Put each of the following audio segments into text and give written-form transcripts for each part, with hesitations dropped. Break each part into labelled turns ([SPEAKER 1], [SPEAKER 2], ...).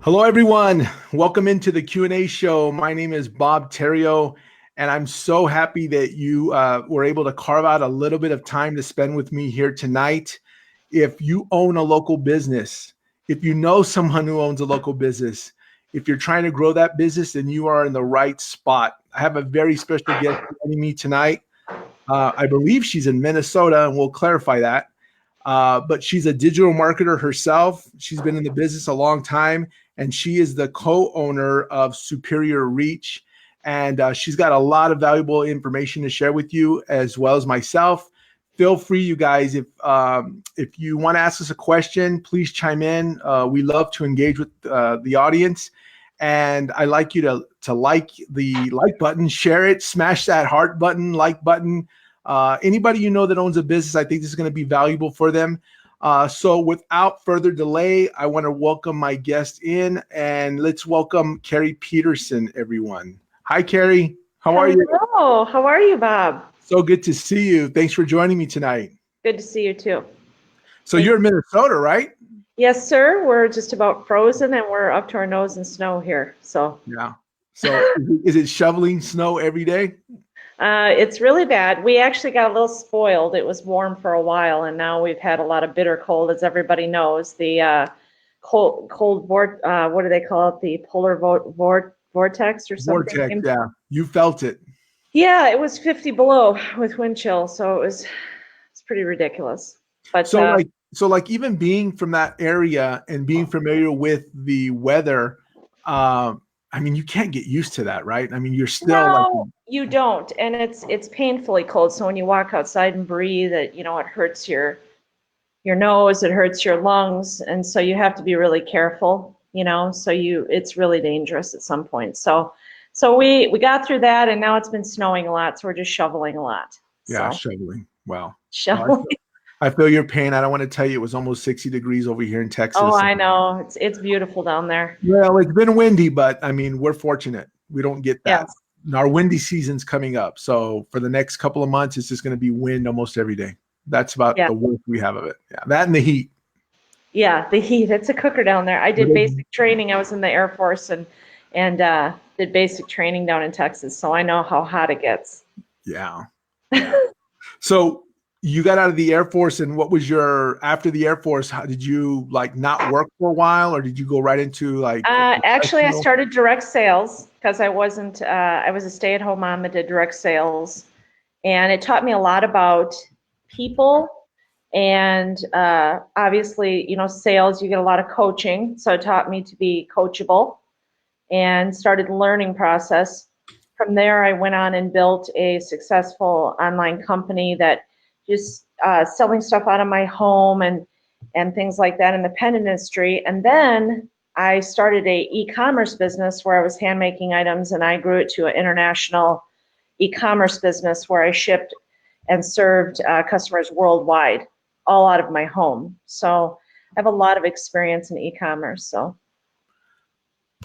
[SPEAKER 1] Hello, everyone. Welcome into the Q&A show. My name is Bob Theriot, and I'm so happy that you were able to carve out a little bit of time to spend with me here tonight. If you own a local business, if you know someone who owns a local business, if you're trying to grow that business, then you are in the right spot. I have a very special guest joining me tonight. I believe she's in Minnesota, and we'll clarify that. But she's a digital marketer herself. She's been in the business a long time, and she is the co-owner of Superior Reach. And she's got a lot of valuable information to share with you, as well as myself. Feel free, you guys, if you want to ask us a question, please chime in. We love to engage with the audience. And I'd like you to like the like button, share it, smash that heart button, like button. Anybody you know that owns a business, I think this is going to be valuable for them. So without further delay, I want to welcome my guest in, and let's welcome Carrie Peterson, everyone. Hi, Carrie. How are you?
[SPEAKER 2] Hello. How are you, Bob?
[SPEAKER 1] So good to see you. Thanks for joining me tonight.
[SPEAKER 2] Good to see you too.
[SPEAKER 1] So you're in Minnesota, right?
[SPEAKER 2] Yes, sir. We're just about frozen, and we're up to our nose in snow here. So
[SPEAKER 1] yeah. So is it shoveling snow every day?
[SPEAKER 2] It's really bad. We actually got a little spoiled. It was warm for a while, and now we've had a lot of bitter cold, as everybody knows. The cold what do they call it? The polar vortex or something.
[SPEAKER 1] Vortex, yeah. You felt it.
[SPEAKER 2] Yeah, it was 50 below with wind chill, so it's pretty ridiculous. But
[SPEAKER 1] so like even being from that area and being familiar with the weather, I mean, you can't get used to that, right? I mean, you're still
[SPEAKER 2] you don't, and it's painfully cold. So when you walk outside and breathe, it hurts your nose, it hurts your lungs, and so you have to be really careful. So it's really dangerous at some point. So we got through that, and now it's been snowing a lot, so we're just shoveling a lot.
[SPEAKER 1] Yeah, shoveling. Wow.
[SPEAKER 2] Shoveling.
[SPEAKER 1] I feel your pain. I don't want to tell you, it was almost 60 degrees over here in Texas.
[SPEAKER 2] Oh, I know. It's beautiful down there.
[SPEAKER 1] Well, it's been windy, but I mean, we're fortunate. We don't get that.
[SPEAKER 2] Yes.
[SPEAKER 1] Our windy season's coming up. So for the next couple of months, it's just going to be wind almost every day. That's about the worst we have of it. Yeah, that and the heat.
[SPEAKER 2] Yeah, the heat. It's a cooker down there. I did basic training. I was in the Air Force and did basic training down in Texas. So I know how hot it gets.
[SPEAKER 1] Yeah. So you got out of the Air Force, and what was after the Air Force, how did you not work for a while, or did you go right into
[SPEAKER 2] actually I started direct sales because I was a stay-at-home mom that did direct sales, and it taught me a lot about people, and obviously, sales, you get a lot of coaching, so it taught me to be coachable and started the learning process. From there, I went on and built a successful online company that just selling stuff out of my home and things like that in the pen industry. And then I started a e-commerce business where I was hand making items, and I grew it to an international e-commerce business where I shipped and served customers worldwide, all out of my home. So I have a lot of experience in e-commerce.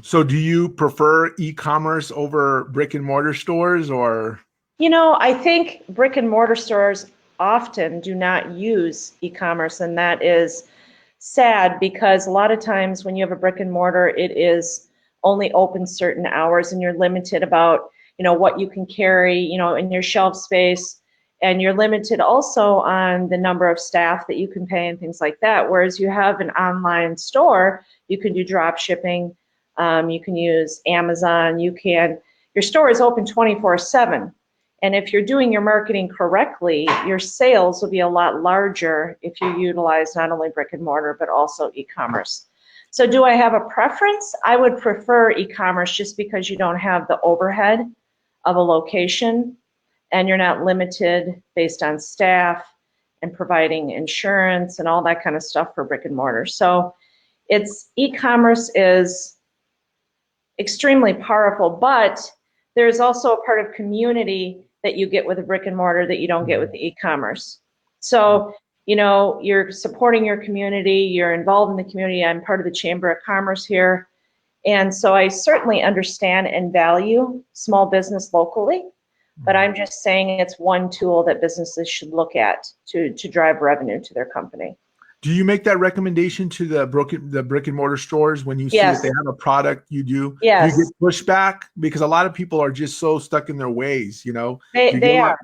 [SPEAKER 1] So do you prefer e-commerce over brick and mortar stores, or?
[SPEAKER 2] I think brick and mortar stores often do not use e-commerce, and that is sad because a lot of times when you have a brick and mortar, it is only open certain hours, and you're limited about what you can carry in your shelf space, and you're limited also on the number of staff that you can pay and things like that. Whereas you have an online store, you can do drop shipping, you can use Amazon, your store is open 24/7. And if you're doing your marketing correctly, your sales will be a lot larger if you utilize not only brick and mortar, but also e-commerce. So do I have a preference? I would prefer e-commerce just because you don't have the overhead of a location, and you're not limited based on staff and providing insurance and all that kind of stuff for brick and mortar. So e-commerce is extremely powerful, but there's also a part of community that you get with a brick and mortar that you don't get with the e-commerce. So, you're supporting your community, you're involved in the community. I'm part of the Chamber of Commerce here. And so I certainly understand and value small business locally, but I'm just saying it's one tool that businesses should look at to drive revenue to their company.
[SPEAKER 1] Do you make that recommendation to the brick and mortar stores when you see that
[SPEAKER 2] Yes.
[SPEAKER 1] they have a product? You do. Do you
[SPEAKER 2] Yes.
[SPEAKER 1] get pushback? Because a lot of people are just so stuck in their ways, you know? Do
[SPEAKER 2] They
[SPEAKER 1] you get
[SPEAKER 2] they
[SPEAKER 1] a lot?
[SPEAKER 2] are.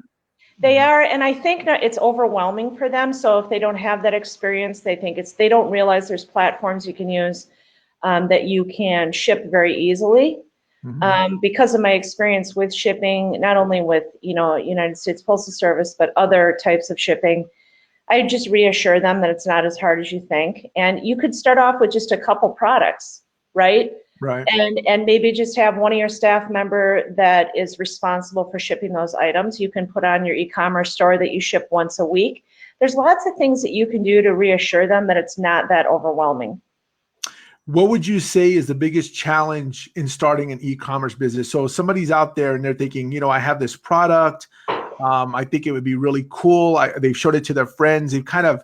[SPEAKER 2] They are, and I think that it's overwhelming for them. So if they don't have that experience, they don't realize there's platforms you can use that you can ship very easily.
[SPEAKER 1] Mhm.
[SPEAKER 2] Because of my experience with shipping, not only with United States Postal Service, but other types of shipping, I just reassure them that it's not as hard as you think. And you could start off with just a couple products, right?
[SPEAKER 1] Right.
[SPEAKER 2] And maybe just have one of your staff member that is responsible for shipping those items. You can put on your e-commerce store that you ship once a week. There's lots of things that you can do to reassure them that it's not that overwhelming.
[SPEAKER 1] What would you say is the biggest challenge in starting an e-commerce business? So somebody's out there and they're thinking, I have this product. I think it would be really cool. They've showed it to their friends. They've kind of,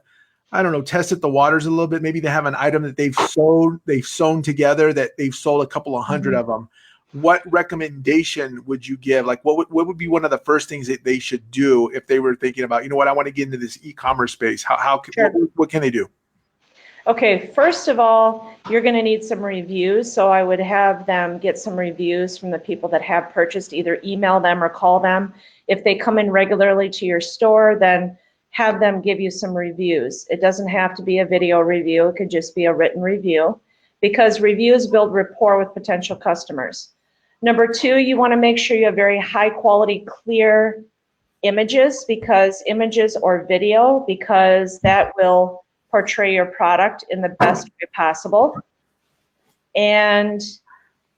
[SPEAKER 1] I don't know, tested the waters a little bit. Maybe they have an item that they've sewn together that they've sold a couple of hundred of them. What recommendation would you give? Like what would be one of the first things that they should do if they were thinking about, I want to get into this e-commerce space.
[SPEAKER 2] Sure.
[SPEAKER 1] What can they do?
[SPEAKER 2] Okay, first of all, you're going to need some reviews. So I would have them get some reviews from the people that have purchased, either email them or call them. If they come in regularly to your store, then have them give you some reviews. It doesn't have to be a video review. It could just be a written review, because reviews build rapport with potential customers. Number two, you want to make sure you have very high quality, clear images, because that will portray your product in the best way possible. And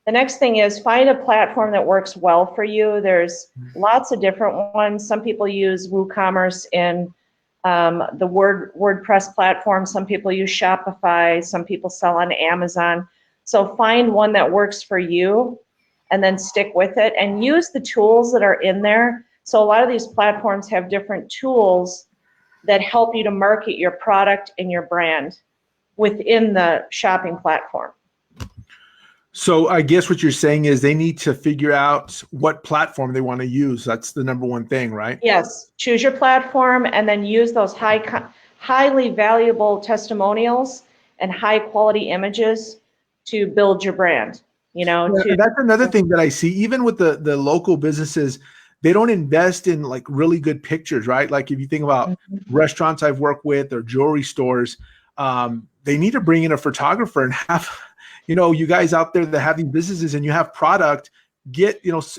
[SPEAKER 2] the next thing is find a platform that works well for you. There's lots of different ones. Some people use WooCommerce in the WordPress platform. Some people use Shopify. Some people sell on Amazon. So find one that works for you and then stick with it and use the tools that are in there. So a lot of these platforms have different tools that help you to market your product and your brand within the shopping platform.
[SPEAKER 1] So I guess what you're saying is they need to figure out what platform they want to use. That's the number one thing, right?
[SPEAKER 2] Yes, choose your platform and then use those highly valuable testimonials and high quality images to build your brand.
[SPEAKER 1] That's another thing that I see, even with the local businesses, they don't invest in like really good pictures, right? Like if you think about restaurants I've worked with or jewelry stores, they need to bring in a photographer and have, you guys out there that have these businesses and you have product,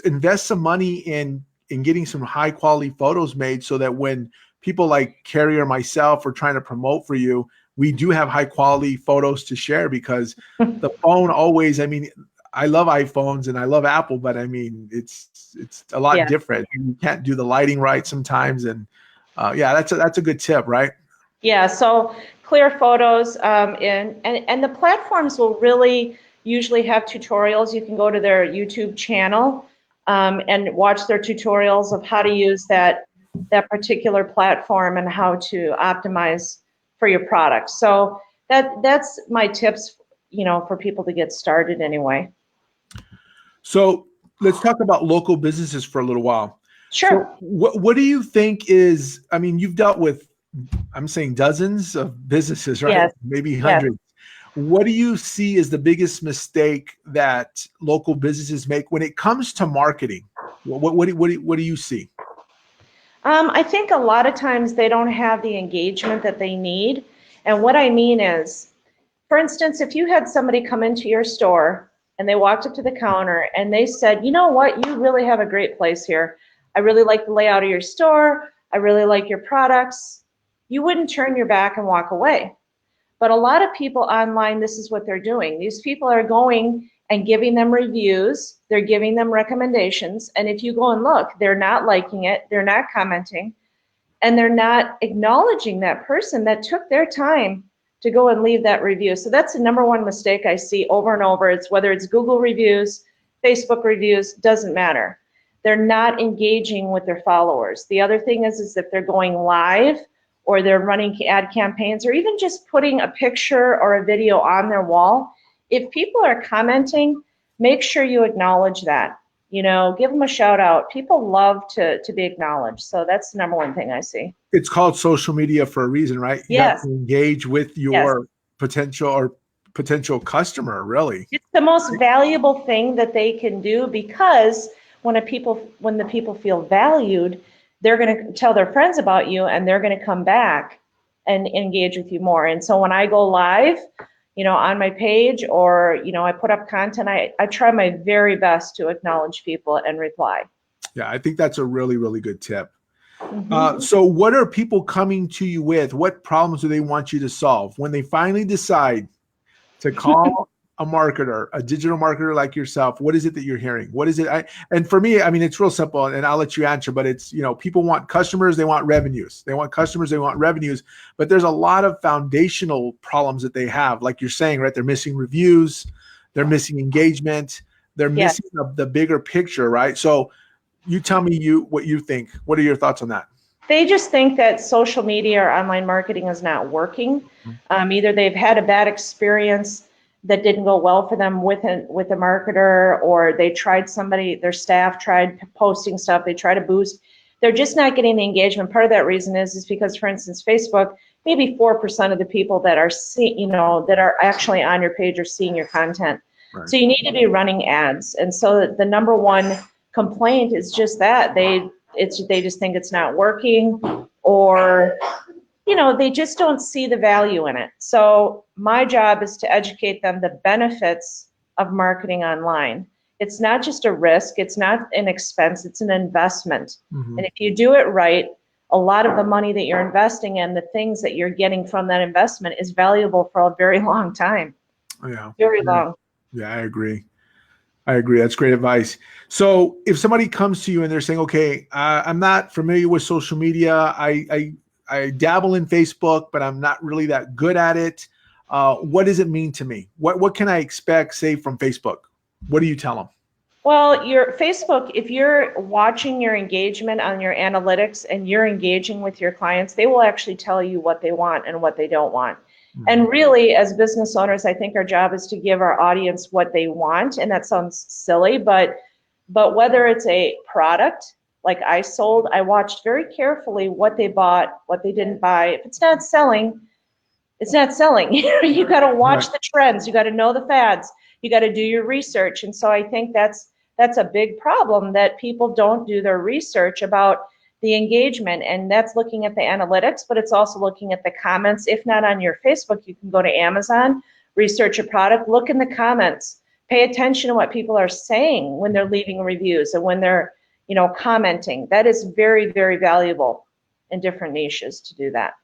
[SPEAKER 1] invest some money in getting some high quality photos made so that when people like Carrie or myself are trying to promote for you, we do have high quality photos to share, because the phone always, I love iPhones and I love Apple, but it's a lot different. You can't do the lighting right sometimes. And that's a good tip, right?
[SPEAKER 2] Yeah, so clear photos, and the platforms will really usually have tutorials. You can go to their YouTube channel and watch their tutorials of how to use that particular platform and how to optimize for your product. So that's my tips, for people to get started anyway.
[SPEAKER 1] So let's talk about local businesses for a little while.
[SPEAKER 2] Sure.
[SPEAKER 1] So what do you think is, you've dealt with, I'm saying dozens of businesses, right?
[SPEAKER 2] Yes.
[SPEAKER 1] Maybe hundreds. Yes. What do you see as the biggest mistake that local businesses make when it comes to marketing? What do you see?
[SPEAKER 2] I think a lot of times they don't have the engagement that they need. And what I mean is, for instance, if you had somebody come into your store and they walked up to the counter and they said, you know what, you really have a great place here. I really like the layout of your store. I really like your products. You wouldn't turn your back and walk away. But a lot of people online, this is what they're doing. These people are going and giving them reviews. They're giving them recommendations. And if you go and look, they're not liking it. They're not commenting. And they're not acknowledging that person that took their time to go and leave that review. So that's the number one mistake I see over and over. It's whether it's Google reviews, Facebook reviews, doesn't matter. They're not engaging with their followers. The other thing is if they're going live or they're running ad campaigns or even just putting a picture or a video on their wall, if people are commenting, make sure you acknowledge that. give them a shout out. People love to be acknowledged. So that's the number one thing I see.
[SPEAKER 1] It's called social media for a reason, right? You have
[SPEAKER 2] Yes,
[SPEAKER 1] to engage with
[SPEAKER 2] yes.
[SPEAKER 1] your potential customer, really.
[SPEAKER 2] It's the most valuable thing that they can do, because when the people feel valued, they're going to tell their friends about you, and they're going to come back and engage with you more. And so when I go live, on my page, or, I put up content, I try my very best to acknowledge people and reply.
[SPEAKER 1] Yeah, I think that's a really, really good tip.
[SPEAKER 2] Mm-hmm.
[SPEAKER 1] So what are people coming to you with? What problems do they want you to solve when they finally decide to call a marketer, a digital marketer like yourself? What is it that you're hearing? What is it? And for me, I mean, it's real simple, and I'll let you answer, but it's, people want customers, they want revenues. They want customers, they want revenues, but there's a lot of foundational problems that they have. Like you're saying, right? They're missing reviews, they're missing engagement, they're
[SPEAKER 2] Yes.
[SPEAKER 1] missing the bigger picture, right? So you tell me what you think. What are your thoughts on that?
[SPEAKER 2] They just think that social media or online marketing is not working. Either they've had a bad experience that didn't go well for them with a marketer, or they tried their staff tried posting stuff, they try to boost. They're just not getting the engagement. Part of that reason is because, for instance, Facebook, maybe 4% of the people that are that are actually on your page are seeing your content.
[SPEAKER 1] Right.
[SPEAKER 2] So you need to be running ads. And so the number one complaint is just that they just think it's not working, or they just don't see the value in it. So my job is to educate them the benefits of marketing online. It's not just a risk, it's not an expense, it's an investment.
[SPEAKER 1] Mm-hmm.
[SPEAKER 2] And if you do it right, a lot of the money that you're investing in, the things that you're getting from that investment, is valuable for a very long time.
[SPEAKER 1] Yeah.
[SPEAKER 2] Very long.
[SPEAKER 1] Yeah, I agree. That's great advice. So if somebody comes to you and they're saying, okay, I'm not familiar with social media. I dabble in Facebook, but I'm not really that good at it. What does it mean to me? What can I expect, say, from Facebook? What do you tell them?
[SPEAKER 2] Well, your Facebook, if you're watching your engagement on your analytics and you're engaging with your clients, they will actually tell you what they want and what they don't want. Mm-hmm. And really, as business owners, I think our job is to give our audience what they want. And that sounds silly, but whether it's a product, like I watched very carefully what they bought, what they didn't buy. If it's not selling, it's not selling. You got to watch the trends. You got to know the fads. You got to do your research. And so I think that's a big problem, that people don't do their research about the engagement. And that's looking at the analytics, but it's also looking at the comments. If not on your Facebook, you can go to Amazon, research a product, look in the comments, pay attention to what people are saying when they're leaving reviews and when they're commenting. That is very, very valuable in different niches to do that.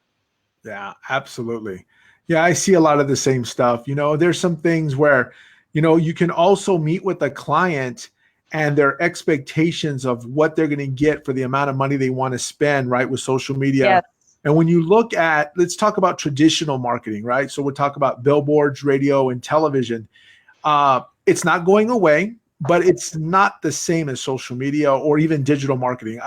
[SPEAKER 1] Yeah, absolutely. Yeah, I see a lot of the same stuff. There's some things where, you can also meet with a client and their expectations of what they're going to get for the amount of money they want to spend, right, with social media.
[SPEAKER 2] Yes.
[SPEAKER 1] And when you look at, let's talk about traditional marketing, right? So we'll talk about billboards, radio, and television. It's not going away, but it's not the same as social media or even digital marketing.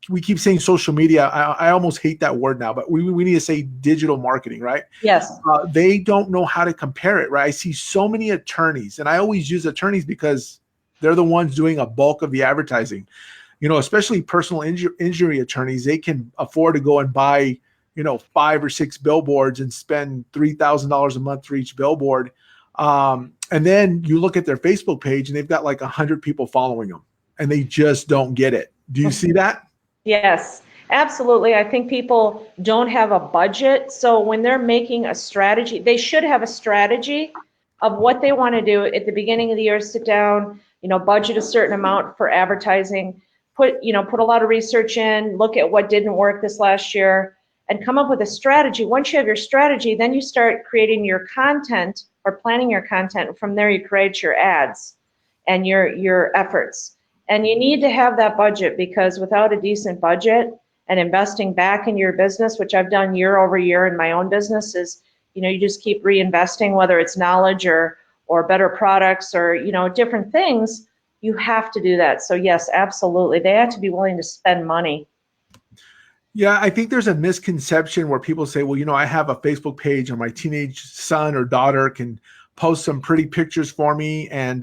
[SPEAKER 1] We keep saying social media. I almost hate that word now, but we need to say digital marketing, right?
[SPEAKER 2] Yes.
[SPEAKER 1] They don't know how to compare it, right? I see so many attorneys, and I always use attorneys because they're the ones doing a bulk of the advertising. Especially personal injury attorneys, they can afford to go and buy, 5 or 6 billboards and spend $3,000 a month for each billboard. And then you look at their Facebook page and they've got like 100 people following them, and they just don't get it. Do you see that?
[SPEAKER 2] Yes, absolutely. I think people don't have a budget. So when they're making a strategy, they should have a strategy of what they want to do at the beginning of the year. Sit down, budget a certain amount for advertising, put a lot of research in, look at what didn't work this last year, and come up with a strategy. Once you have your strategy, then you start creating your content or planning your content. From there, you create your ads and your efforts. And you need to have that budget, because without a decent budget and investing back in your business, which I've done year over year in my own business, is, you just keep reinvesting, whether it's knowledge or better products or, different things. You have to do that. So yes, absolutely. They have to be willing to spend money.
[SPEAKER 1] Yeah, I think there's a misconception where people say, well, I have a Facebook page and my teenage son or daughter can post some pretty pictures for me and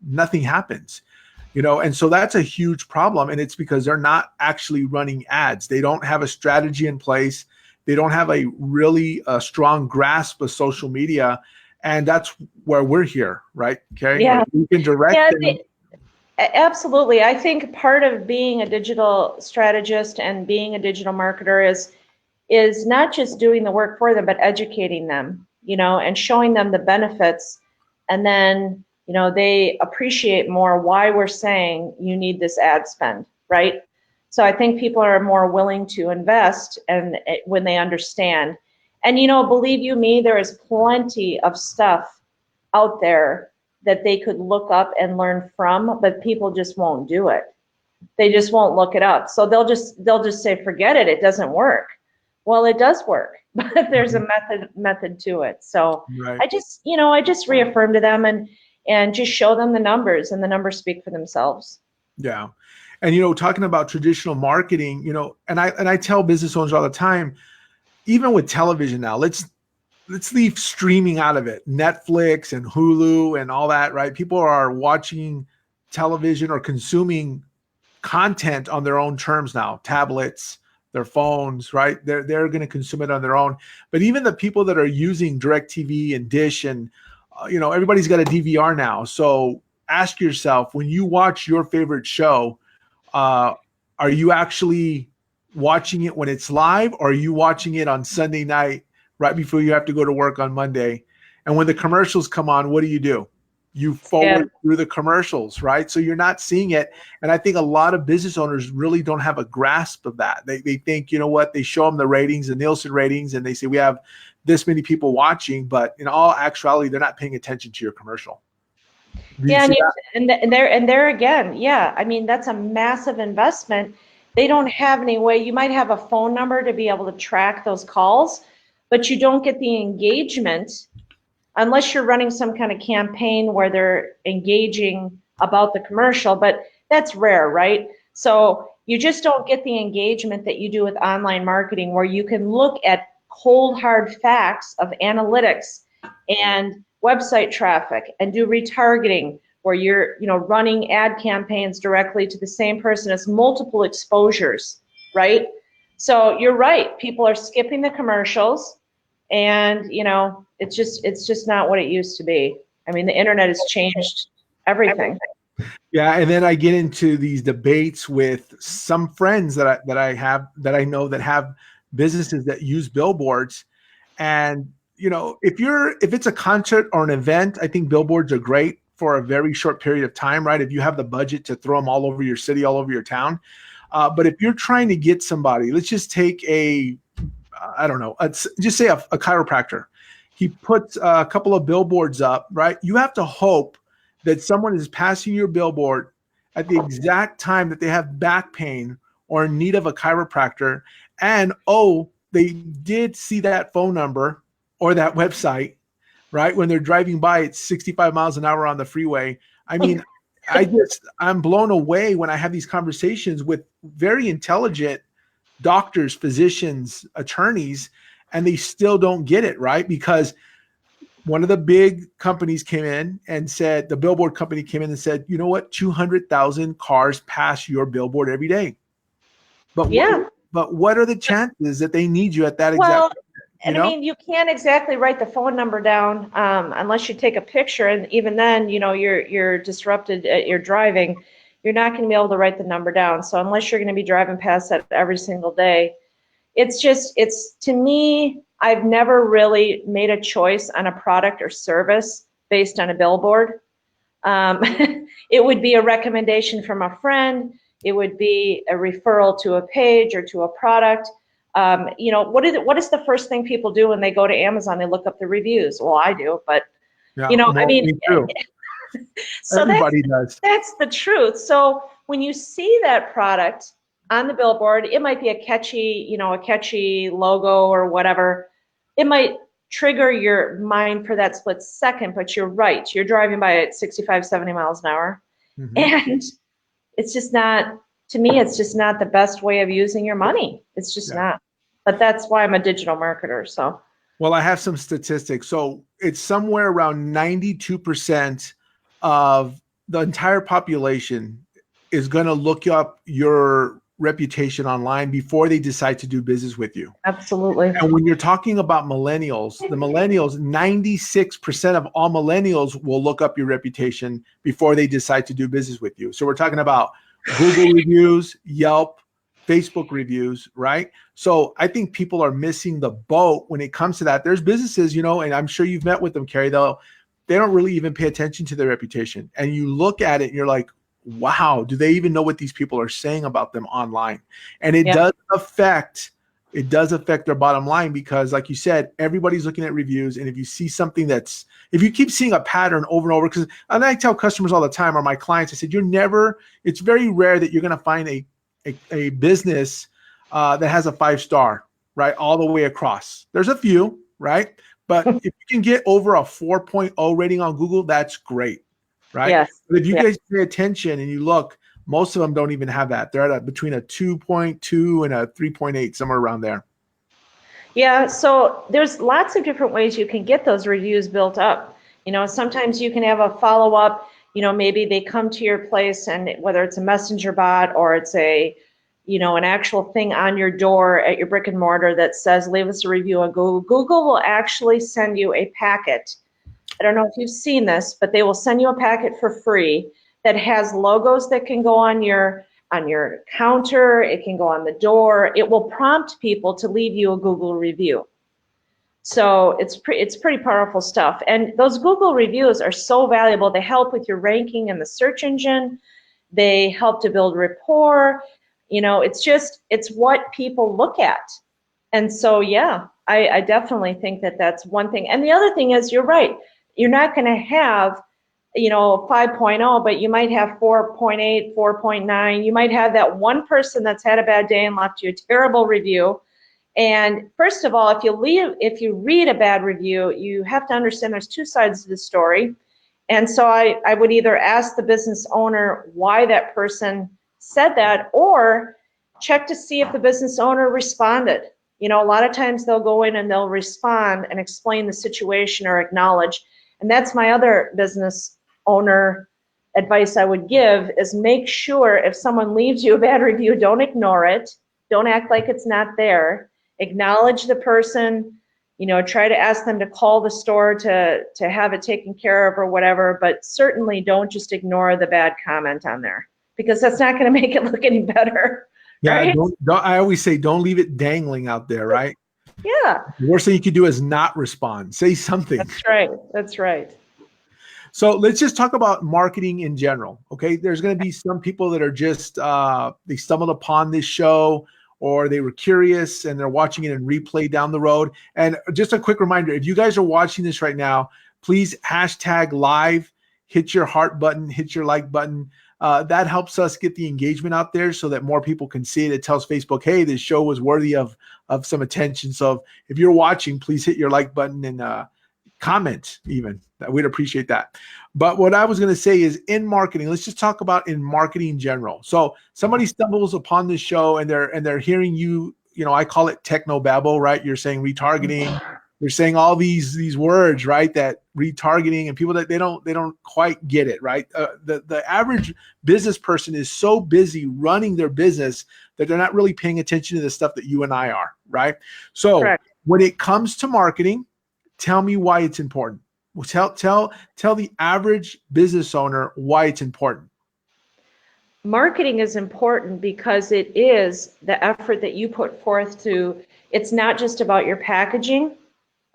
[SPEAKER 1] nothing happens. And so that's a huge problem. And it's because they're not actually running ads. They don't have a strategy in place. They don't have a really strong grasp of social media. And that's where we're here, right, Carrie?
[SPEAKER 2] Yeah.
[SPEAKER 1] We can direct them.
[SPEAKER 2] Absolutely. I think part of being a digital strategist and being a digital marketer is not just doing the work for them, but educating them, and showing them the benefits. And then, they appreciate more why we're saying you need this ad spend, right? So I think people are more willing to invest and when they understand. And, believe you me, there is plenty of stuff out there that they could look up and learn from, but people just won't do it. They just won't look it up. So they'll just say, forget it, it doesn't work. Well, it does work, but there's a method to it. So
[SPEAKER 1] Right.
[SPEAKER 2] I just reaffirm to them and just show them the numbers, and the numbers speak for themselves.
[SPEAKER 1] Yeah. And, talking about traditional marketing, and I tell business owners all the time, even with television now, let's leave streaming out of it. Netflix and Hulu and all that, right? People are watching television or consuming content on their own terms now, tablets, their phones, right? They're going to consume it on their own. But even the people that are using DirecTV and Dish and, everybody's got a DVR now. So ask yourself, when you watch your favorite show, are you actually watching it when it's live, or are you watching it on Sunday night right before you have to go to work on Monday? And when the commercials come on, what do? You forward through the commercials, right? So you're not seeing it. And I think a lot of business owners really don't have a grasp of that. They think, they show them the ratings, the Nielsen ratings, and they say we have this many people watching, but in all actuality, they're not paying attention to your commercial.
[SPEAKER 2] Yeah, and there again, yeah. I mean, that's a massive investment. They don't have any way. You might have a phone number to be able to track those calls, but you don't get the engagement unless you're running some kind of campaign where they're engaging about the commercial, but that's rare, right? So you just don't get the engagement that you do with online marketing, where you can look at cold, hard facts of analytics and website traffic and do retargeting, where you're running ad campaigns directly to the same person as multiple exposures, right? So you're right, people are skipping the commercials, and it's just not what it used to be. I mean, the internet has changed everything.
[SPEAKER 1] Yeah, and then I get into these debates with some friends that I know that have businesses that use billboards. And if it's a concert or an event, I think billboards are great for a very short period of time, right? If you have the budget to throw them all over your city, all over your town. But if you're trying to get somebody, let's just take just say a chiropractor. He puts a couple of billboards up, right? You have to hope that someone is passing your billboard at the exact time that they have back pain or in need of a chiropractor. And, they did see that phone number or that website, right? When they're driving by at 65 miles an hour on the freeway. I mean, I'm blown away when I have these conversations with very intelligent doctors, physicians, attorneys, and they still don't get it, right? Because one of the big companies came in and said, the billboard company came in and said, you know what, 200,000 cars pass your billboard every day. But what are the chances that they need you at that exact
[SPEAKER 2] I mean, you can't exactly write the phone number down unless you take a picture, and even then, you're disrupted at your driving. You're not going to be able to write the number down. So unless you're going to be driving past that every single day, it's to me, I've never really made a choice on a product or service based on a billboard. It would be a recommendation from a friend. It would be a referral to a page or to a product. What is the first thing people do when they go to Amazon? They look up the reviews. Well, I do, but I mean,
[SPEAKER 1] me too.
[SPEAKER 2] So
[SPEAKER 1] everybody does.
[SPEAKER 2] That's the truth. So when you see that product on the billboard, it might be a catchy logo or whatever. It might trigger your mind for that split second, but you're right. You're driving by at 65, 70 miles an hour. Mm-hmm. And it's just not, to me, it's just not the best way of using your money. It's just not. But that's why I'm a digital marketer. So.
[SPEAKER 1] Well, I have some statistics. So it's somewhere around 92% of the entire population is going to look up your reputation online before they decide to do business with you.
[SPEAKER 2] Absolutely.
[SPEAKER 1] And when you're talking about millennials, 96% of all millennials will look up your reputation before they decide to do business with you. So we're talking about Google reviews, Yelp, Facebook reviews, right? So I think people are missing the boat when it comes to that. There's businesses, and I'm sure you've met with them, Carrie, they don't really even pay attention to their reputation. And you look at it and you're like, wow, do they even know what these people are saying about them online? And it does affect their bottom line, because like you said, everybody's looking at reviews. And if you see something if you keep seeing a pattern over and over, and I tell customers all the time, or my clients, I said, it's very rare that you're going to find a business that has a 5-star, right? All the way across. There's a few, right? But if you can get over a 4.0 rating on Google, that's great, right?
[SPEAKER 2] Yes.
[SPEAKER 1] But if you guys pay attention and you look, most of them don't even have that. They're at between a 2.2 and a 3.8, somewhere around there.
[SPEAKER 2] Yeah, so there's lots of different ways you can get those reviews built up. Sometimes you can have a follow-up, maybe they come to your place, and whether it's a messenger bot or it's an actual thing on your door at your brick and mortar that says, leave us a review on Google. Google will actually send you a packet. I don't know if you've seen this, but they will send you a packet for free that has logos that can go on your counter. It can go on the door. It will prompt people to leave you a Google review. So it's pretty powerful stuff. And those Google reviews are so valuable. They help with your ranking in the search engine. They help to build rapport. It's what people look at. And so, yeah, I definitely think that that's one thing. And the other thing is, you're right. You're not going to have 5.0, but you might have 4.8, 4.9. You might have that one person that's had a bad day and left you a terrible review. And first of all, if you read a bad review, you have to understand there's two sides to the story. And so I would either ask the business owner why that person said that, or check to see if the business owner responded. A lot of times they'll go in and they'll respond and explain the situation or acknowledge. And that's my other business owner advice I would give, is make sure if someone leaves you a bad review, don't ignore it. Don't act like it's not there. Acknowledge the person, try to ask them to call the store to have it taken care of or whatever, but certainly don't just ignore the bad comment on there, because that's not going to make it look any better.
[SPEAKER 1] Yeah,
[SPEAKER 2] right?
[SPEAKER 1] don't, I always say, don't leave it dangling out there, right?
[SPEAKER 2] Yeah.
[SPEAKER 1] The worst thing you could do is not respond. Say something.
[SPEAKER 2] That's right.
[SPEAKER 1] So let's just talk about marketing in general. Okay. There's going to be some people that are just, they stumbled upon this show, or they were curious and they're watching it in replay down the road. And just a quick reminder, if you guys are watching this right now, please #live, hit your heart button, hit your like button. That helps us get the engagement out there so that more people can see it. It tells Facebook, hey, this show was worthy of some attention. So if you're watching, please hit your like button and comment even. We'd appreciate that. But what I was going to say is, in marketing, let's just talk about in marketing in general. So somebody stumbles upon this show and they're hearing you, I call it techno babble, right? You're saying retargeting. You're saying all these words, right? That retargeting, and people that they don't quite get it, right? The average business person is so busy running their business that they're not really paying attention to the stuff that you and I are, right? So Correct. When it comes to marketing, tell me why it's important. Tell the average business owner why it's important.
[SPEAKER 2] Marketing is important because it is the effort that you put forth to, it's not just about your packaging,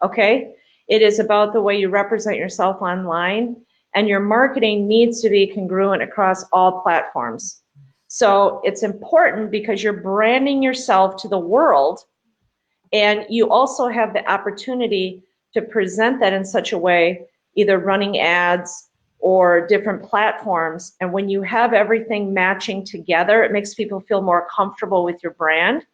[SPEAKER 2] okay? It is about the way you represent yourself online, and your marketing needs to be congruent across all platforms. So it's important because you're branding yourself to the world, and you also have the opportunity to present that in such a way, either running ads or different platforms. And when you have everything matching together, it makes people feel more comfortable with your brand.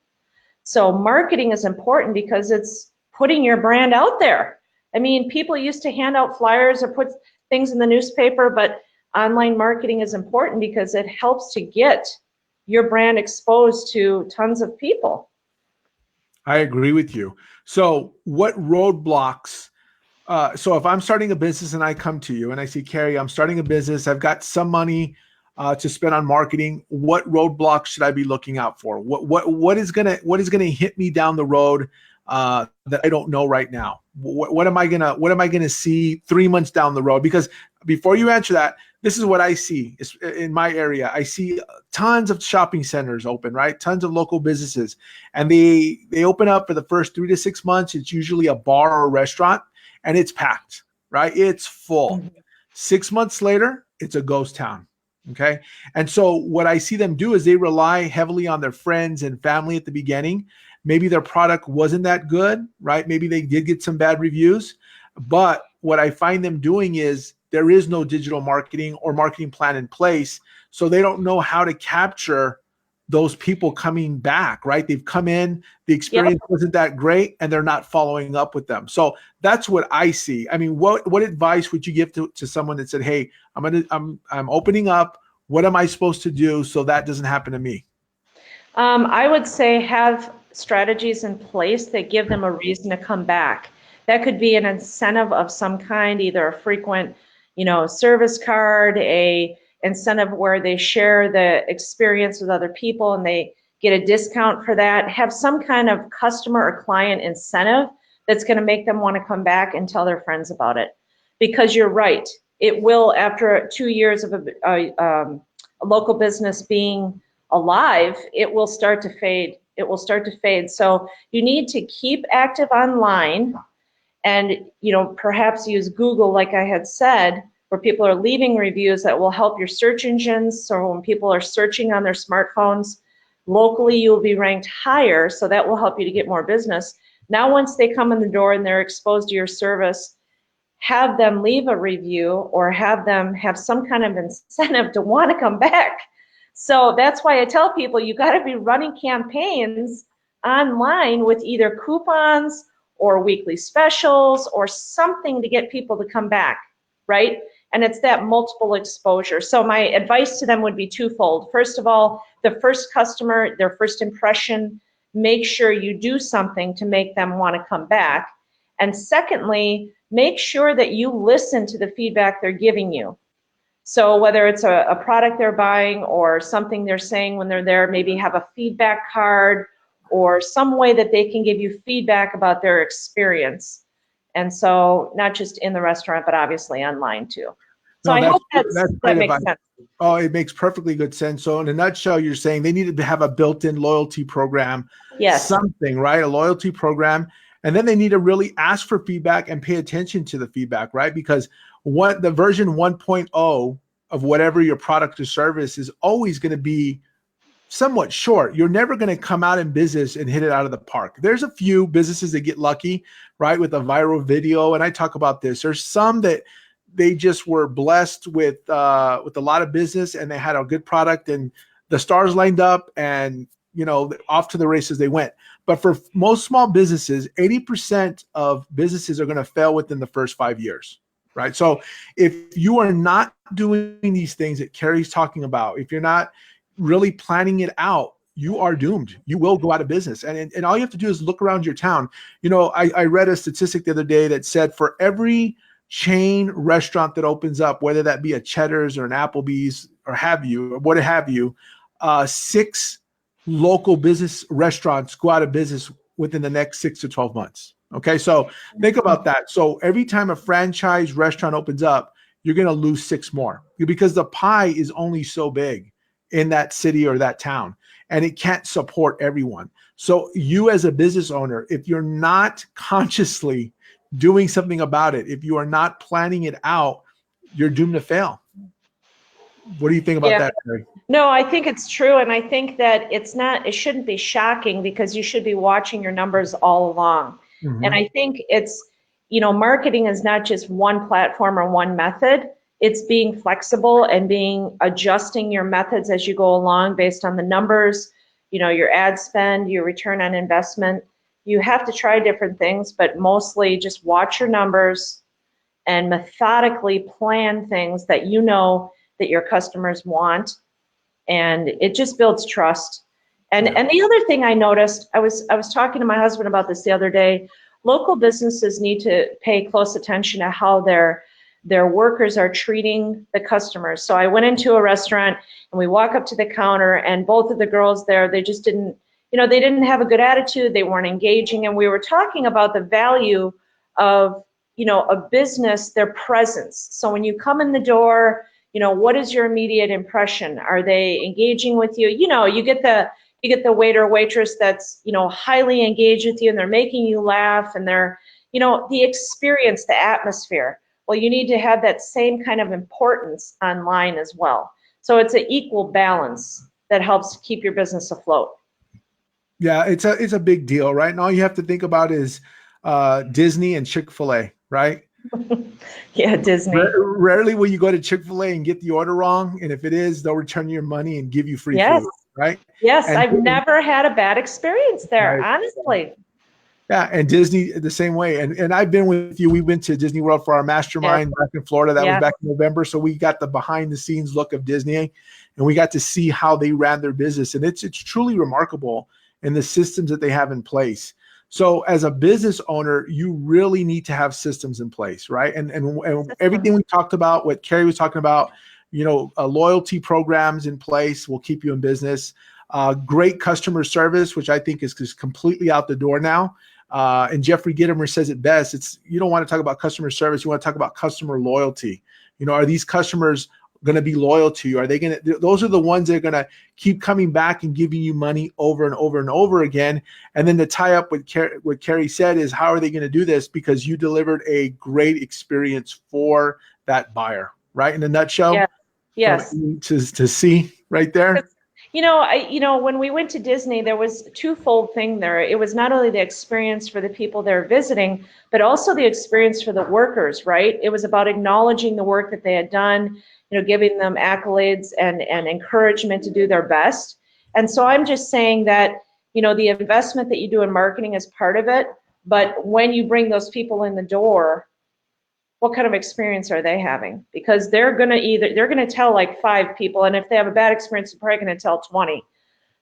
[SPEAKER 2] So marketing is important because it's putting your brand out there. I mean, people used to hand out flyers or put things in the newspaper, but online marketing is important because it helps to get your brand exposed to tons of people.
[SPEAKER 1] I agree with you. So what roadblocks, so if I'm starting a business and I come to you and I say, Carrie, I'm starting a business, I've got some money, to spend on marketing, what roadblocks should I be looking out for? What is gonna hit me down the road that I don't know right now? What am I gonna see 3 months down the road? Because before you answer that, this is what I see in my area. I see tons of shopping centers open, right? Tons of local businesses, and they open up for the first 3 to 6 months. It's usually a bar or a restaurant, and it's packed, right? It's full.
[SPEAKER 2] Mhm.
[SPEAKER 1] 6 months later, it's a ghost town. Okay. And so what I see them do is they rely heavily on their friends and family at the beginning. Maybe their product wasn't that good, right? Maybe they did get some bad reviews. But what I find them doing is there is no digital marketing or marketing plan in place. So they don't know how to capture those people coming back, right? They've come in, the experience wasn't that great, and they're not following up with them. So that's what I see. I mean, what advice would you give to someone that said, "Hey, I'm opening up. What am I supposed to do so that doesn't happen to me?"
[SPEAKER 2] I would say have strategies in place that give them a reason to come back. That could be an incentive of some kind, either a frequent, service card, a incentive where they share the experience with other people and they get a discount for that. Have some kind of customer or client incentive that's going to make them want to come back and tell their friends about it. Because you're right, it will, after 2 years of a local business being alive, it will start to fade. It will start to fade. So you need to keep active online and, perhaps use Google, like I had said, where people are leaving reviews that will help your search engines. So when people are searching on their smartphones, locally you'll be ranked higher, so that will help you to get more business. Now, once they come in the door and they're exposed to your service, have them leave a review or have them have some kind of incentive to want to come back. So that's why I tell people you got to be running campaigns online with either coupons or weekly specials or something to get people to come back, right? And it's that multiple exposure. So my advice to them would be twofold. First of all, the first customer, their first impression, make sure you do something to make them want to come back. And secondly, make sure that you listen to the feedback they're giving you. So whether it's a product they're buying or something they're saying when they're there, maybe have a feedback card or some way that they can give you feedback about their experience. And so not just in the restaurant, but obviously online too. So I hope that makes sense.
[SPEAKER 1] Oh, it makes perfectly good sense. So in a nutshell, you're saying they needed to have a built-in loyalty program,
[SPEAKER 2] yes,
[SPEAKER 1] something, right? A loyalty program. And then they need to really ask for feedback and pay attention to the feedback, right? Because the version 1.0 of whatever your product or service is always going to be somewhat short. You're never going to come out in business and hit it out of the park. There's a few businesses that get lucky, right, with a viral video. And I talk about this. There's some that they just were blessed with a lot of business and they had a good product and the stars lined up and, off to the races they went. But for most small businesses, 80% of businesses are going to fail within the first 5 years, right? So if you are not doing these things that Carrie's talking about, if you're not really planning it out, you are doomed. You will go out of business. And all you have to do is look around your town. I read a statistic the other day that said for every chain restaurant that opens up, whether that be a Cheddar's or an Applebee's or what have you, 6 local business restaurants go out of business within the next 6 to 12 months. Okay, so think about that. So every time a franchise restaurant opens up, you're going to lose 6 more because the pie is only so big in that city or that town, and it can't support everyone. So you as a business owner, if you're not consciously doing something about it, if you are not planning it out, you're doomed to fail. What do you think about that, Carrie?
[SPEAKER 2] No, I think it's true. And I think that it shouldn't be shocking because you should be watching your numbers all along. Mm-hmm. And I think it's, marketing is not just one platform or one method. It's being flexible and adjusting your methods as you go along based on the numbers, your ad spend, your return on investment. You have to try different things, but mostly just watch your numbers and methodically plan things that that your customers want. And it just builds trust. And the other thing I noticed, I was talking to my husband about this the other day. Local businesses need to pay close attention to how their their workers are treating the customers. So I went into a restaurant and we walk up to the counter, and both of the girls there, they just didn't, they didn't have a good attitude. They weren't engaging. And we were talking about the value of, a business, their presence. So when you come in the door, what is your immediate impression? Are they engaging with you? You get the waiter or waitress that's, highly engaged with you, and they're making you laugh, and they're, the experience, the atmosphere. Well, you need to have that same kind of importance online as well. So it's an equal balance that helps keep your business afloat.
[SPEAKER 1] Yeah, it's a big deal, right? And all you have to think about is Disney and Chick-fil-A, right?
[SPEAKER 2] Yeah, Disney.
[SPEAKER 1] Rarely will you go to Chick-fil-A and get the order wrong, and if it is, they'll return your money and give you free
[SPEAKER 2] Yes.
[SPEAKER 1] food, right?
[SPEAKER 2] Yes,
[SPEAKER 1] and
[SPEAKER 2] I've never had a bad experience there,
[SPEAKER 1] right.
[SPEAKER 2] Honestly.
[SPEAKER 1] Yeah, and Disney the same way. And I've been with you. We went to Disney World for our mastermind back in Florida. That was back in November. So we got the behind the scenes look of Disney, and we got to see how they ran their business. And it's truly remarkable in the systems that they have in place. So as a business owner, you really need to have systems in place, right? And everything we talked about, what Carrie was talking about, loyalty programs in place will keep you in business. Great customer service, which I think is completely out the door now. And Jeffrey Gitomer says it best. You don't want to talk about customer service. You want to talk about customer loyalty. Are these customers going to be loyal to you? Are they going to, those are the ones that are going to keep coming back and giving you money over and over and over again. And then to tie up with what Carrie said is, how are they going to do this? Because you delivered a great experience for that buyer, right? In a nutshell.
[SPEAKER 2] Yeah. Yes.
[SPEAKER 1] To see right there.
[SPEAKER 2] When we went to Disney, there was a twofold thing there. It was not only the experience for the people they're visiting, but also the experience for the workers, right? It was about acknowledging the work that they had done, giving them accolades and encouragement to do their best. And so I'm just saying that, the investment that you do in marketing is part of it, but when you bring those people in the door, what kind of experience are they having? Because they're going to tell like 5 people, and if they have a bad experience, they're probably going to tell 20.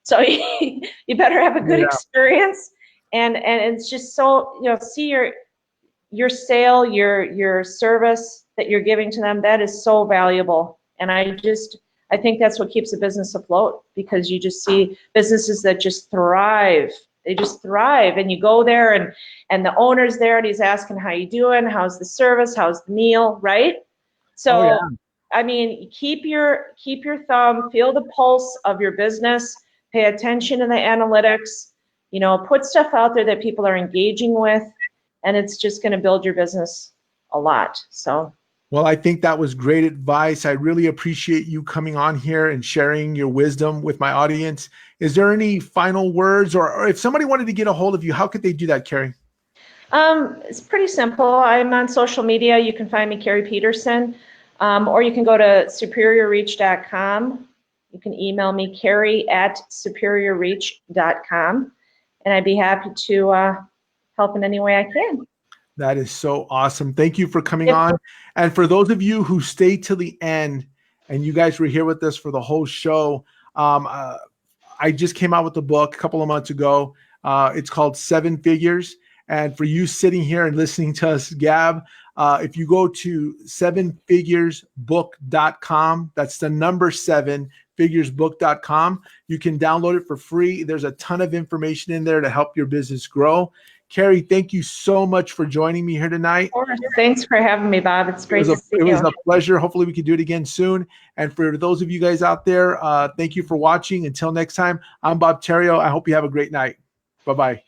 [SPEAKER 2] So you better have a good experience, and it's just so, see your sale, your service that you're giving to them, that is so valuable. And I think that's what keeps a business afloat, because you just see businesses that just thrive. They just thrive, and you go there, and the owner's there, and he's asking, how you doing? How's the service? How's the meal? Right? So, I mean, keep your thumb, feel the pulse of your business, pay attention to the analytics, put stuff out there that people are engaging with, and it's just going to build your business a lot. So.
[SPEAKER 1] Well, I think that was great advice. I really appreciate you coming on here and sharing your wisdom with my audience. Is there any final words, or if somebody wanted to get a hold of you, how could they do that, Carrie?
[SPEAKER 2] It's pretty simple. I'm on social media. You can find me, Carrie Peterson, or you can go to superiorreach.com. You can email me, carrie@superiorreach.com, and I'd be happy to help in any way I can.
[SPEAKER 1] That is so awesome. Thank you for coming on. And for those of you who stayed till the end and you guys were here with us for the whole show, I just came out with the book a couple of months ago. It's called 7 Figures. And for you sitting here and listening to us gab, if you go to 7figuresbook.com, that's the number 7figuresbook.com, you can download it for free. There's a ton of information in there to help your business grow. Carrie, thank you so much for joining me here tonight.
[SPEAKER 2] Of course. Thanks for having me, Bob. It's great to see you.
[SPEAKER 1] It was a pleasure. Hopefully we can do it again soon. And for those of you guys out there, thank you for watching. Until next time, I'm Bob Theriot. I hope you have a great night. Bye-bye.